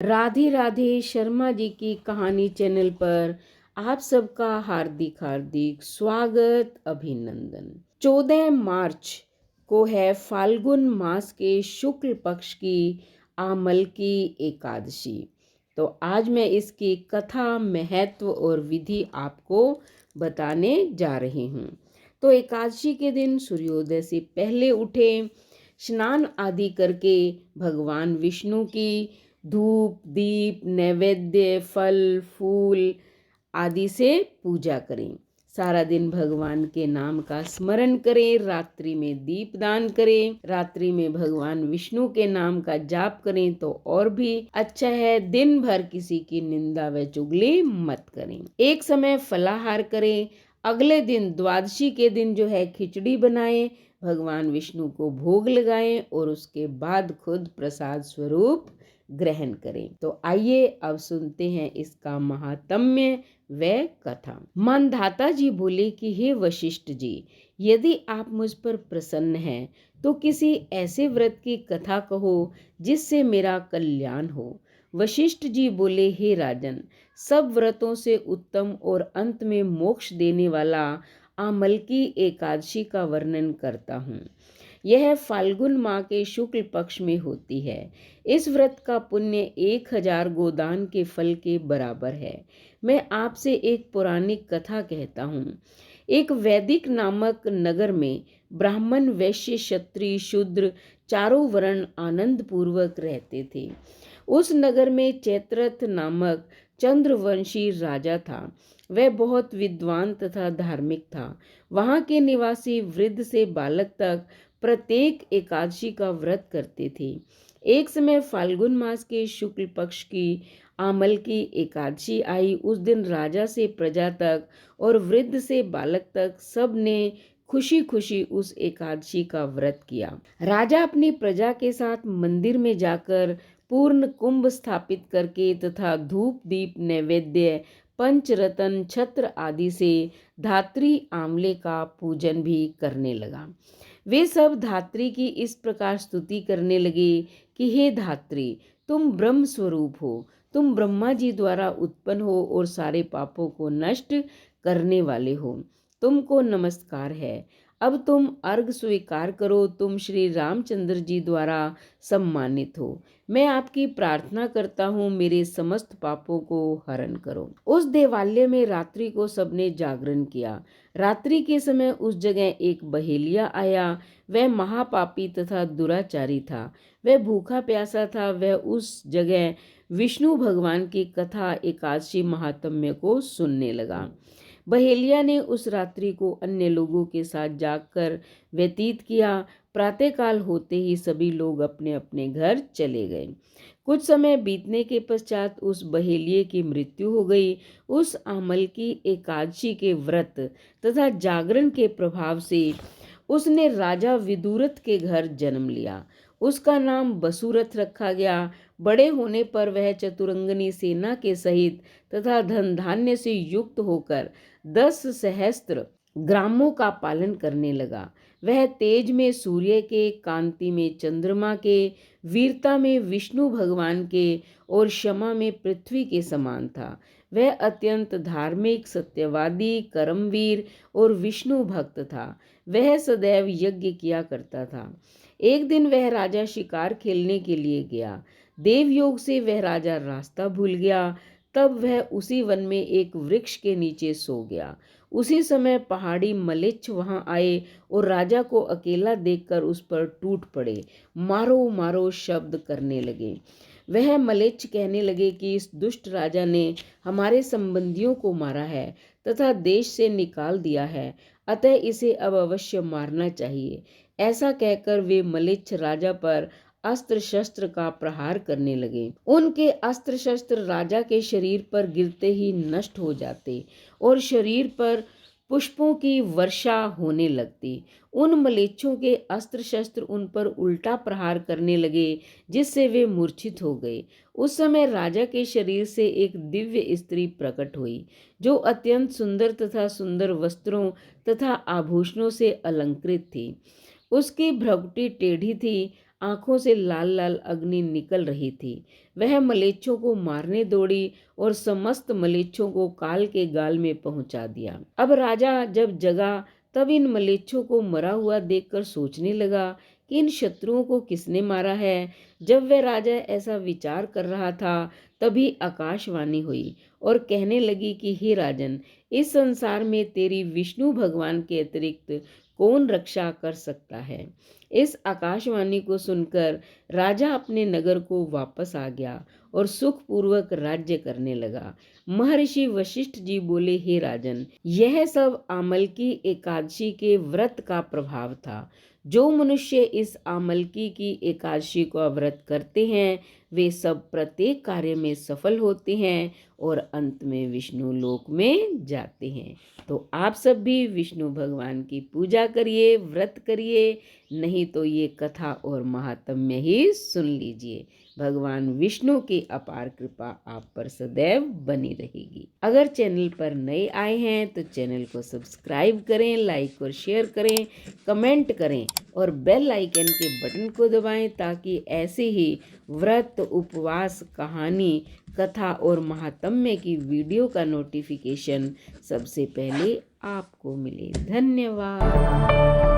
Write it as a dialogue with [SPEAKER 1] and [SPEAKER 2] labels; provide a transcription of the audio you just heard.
[SPEAKER 1] राधे राधे शर्मा जी की कहानी चैनल पर आप सबका हार्दिक हार्दिक स्वागत अभिनंदन। 14 मार्च को है फाल्गुन मास के शुक्ल पक्ष की आमल की एकादशी। तो आज मैं इसकी कथा, महत्व और विधि आपको बताने जा रही हूँ। तो एकादशी के दिन सूर्योदय से पहले उठे, स्नान आदि करके भगवान विष्णु की धूप दीप नैवेद्य फल फूल आदि से पूजा करें। सारा दिन भगवान के नाम का स्मरण करें। रात्रि में दीपदान करें। रात्रि में भगवान विष्णु के नाम का जाप करें तो और भी अच्छा है। दिन भर किसी की निंदा व चुगली मत करें। एक समय फलाहार करें। अगले दिन द्वादशी के दिन जो है खिचड़ी बनाएं, भगवान विष्णु को भोग लगाएं और उसके बाद खुद प्रसाद स्वरूप ग्रहण करें। तो आइए अब सुनते हैं इसका महात्म्य व कथा। मानधाता जी बोले कि हे वशिष्ठ जी, यदि आप मुझ पर प्रसन्न हैं तो किसी ऐसे व्रत की कथा कहो जिससे मेरा कल्याण हो। वशिष्ठ जी बोले, हे राजन, सब व्रतों से उत्तम और अंत में मोक्ष देने वाला आमल की एकादशी का वर्णन करता हूँ। यह फाल्गुन माह के शुक्ल पक्ष में होती है। इस व्रत का पुण्य 1000 गोदान के फल के बराबर है। मैं आपसे एक पौराणिक कथा कहता हूँ। एक वैदिक नामक नगर में ब्राह्मण, वैश्य, क्षत्रिय, शूद्र चारों वर्ण आनंद पूर्वक रहते थे। उस नगर में चैत्ररथ नामक चंद्रवंशी राजा था। वह बहुत विद्वान तथा धार्मिक था। वहाँ के निवासी वृद्ध से बालक तक प्रत्येक एकादशी का व्रत करते थे। एक समय फाल्गुन मास के शुक्ल पक्ष की आमल की एकादशी आई। उस दिन राजा से प्रजा तक और वृद्ध से बालक तक सब ने खुशी खुशी उस एकादशी का व्रत किया। राजा अपनी प्रजा के साथ मंदिर में जाकर पूर्ण कुंभ स्थापित करके तथा धूप दीप नैवेद्य पंचरतन छत्र आदि से धात्री आंवले का पूजन भी करने लगा। वे सब धात्री की इस प्रकार स्तुति करने लगे कि हे धात्री, तुम ब्रह्म स्वरूप हो, तुम ब्रह्मा जी द्वारा उत्पन्न हो और सारे पापों को नष्ट करने वाले हो। तुमको नमस्कार है। अब तुम अर्घ स्वीकार करो। तुम श्री रामचंद्र जी द्वारा सम्मानित हो। मैं आपकी प्रार्थना करता हूँ, मेरे समस्त पापों को हरण करो। उस देवालय में रात्रि को सबने जागरण किया। रात्रि के समय उस जगह एक बहेलिया आया। वह महापापी तथा दुराचारी था। वह भूखा प्यासा था। वह उस जगह विष्णु भगवान की कथा एकादशी महात्म्य को सुनने लगा। बहेलिया ने उस रात्रि को अन्य लोगों के साथ जागकर व्यतीत किया। प्रातःकाल होते ही सभी लोग अपने अपने घर चले गए। कुछ समय बीतने के पश्चात उस बहेलिये की मृत्यु हो गई। उस आमल की एकादशी के व्रत तथा जागरण के प्रभाव से उसने राजा विदुरथ के घर जन्म लिया। उसका नाम बसुरथ रखा गया। बड़े होने पर वह चतुरंगनी सेना के सहित तथा धन धान्य से युक्त होकर 10 सहस्त्र ग्रामों का पालन करने लगा। वह तेज में सूर्य के, कांति में चंद्रमा के, वीरता में विष्णु भगवान के और क्षमा में पृथ्वी के समान था। वह अत्यंत धार्मिक, सत्यवादी, कर्मवीर और विष्णु भक्त था। वह सदैव यज्ञ किया करता था। एक दिन वह राजा शिकार खेलने के लिए गया। देवयोग से वह राजा रास्ता भूल गया। तब वह उसी वन में एक वृक्ष के नीचे सो गया। उसी समय पहाड़ी मलेच्छ वहां आए और राजा को अकेला देखकर उस पर टूट पड़े। मारो मारो शब्द करने लगे। वह मलेच्छ कहने लगे कि इस दुष्ट राजा ने हमारे संबंधियों को मारा है तथा देश से निकाल दिया है, अतः इसे अब अवश्य मारना चाहिए। ऐसा कहकर वे मलेच्छ राजा पर अस्त्र शस्त्र का प्रहार करने लगे। उनके अस्त्र शस्त्र राजा के शरीर पर गिरते ही नष्ट हो जाते और शरीर पर पुष्पों की वर्षा होने लगती। उन मलेच्छों के अस्त्र शस्त्र उन पर उल्टा प्रहार करने लगे, जिससे वे मूर्छित हो गए। उस समय राजा के शरीर से एक दिव्य स्त्री प्रकट हुई, जो अत्यंत सुंदर तथा सुंदर वस्त्रों तथा आभूषणों से अलंकृत थी। उसकी भ्रुकुटी टेढ़ी थी। आंखों से लाल लाल अग्नि निकल रही थी। वह मलेच्छों को मारने दौड़ी और समस्त मलेच्छों को काल के गाल में पहुंचा दिया। अब राजा जब जगा तब इन मलेच्छों को मरा हुआ देखकर सोचने लगा कि इन शत्रुओं को किसने मारा है। जब वह राजा ऐसा विचार कर रहा था तभी आकाशवाणी हुई और कहने लगी कि हे राजन, इस संसार में तेरी विष्णु भगवान के अतिरिक्त कौन रक्षा कर सकता है। इस आकाशवाणी को सुनकर राजा अपने नगर को वापस आ गया और सुखपूर्वक राज्य करने लगा। महर्षि वशिष्ठ जी बोले, हे राजन, यह सब आमलकी एकादशी के व्रत का प्रभाव था। जो मनुष्य इस आमलकी की एकादशी का व्रत करते हैं वे सब प्रत्येक कार्य में सफल होते हैं और अंत में विष्णु लोक में जाते हैं। तो आप सब भी विष्णु भगवान की पूजा करिए, व्रत करिए, नहीं तो ये कथा और महात्म्य ही सुन लीजिए। भगवान विष्णु की अपार कृपा आप पर सदैव बनी रहेगी। अगर चैनल पर नए आए हैं तो चैनल को सब्सक्राइब करें, लाइक और शेयर करें, कमेंट करें और बेल आइकन के बटन को दबाएं ताकि ऐसे ही व्रत, उपवास, कहानी, कथा और महात्म्य की वीडियो का नोटिफिकेशन सबसे पहले आपको मिले। धन्यवाद।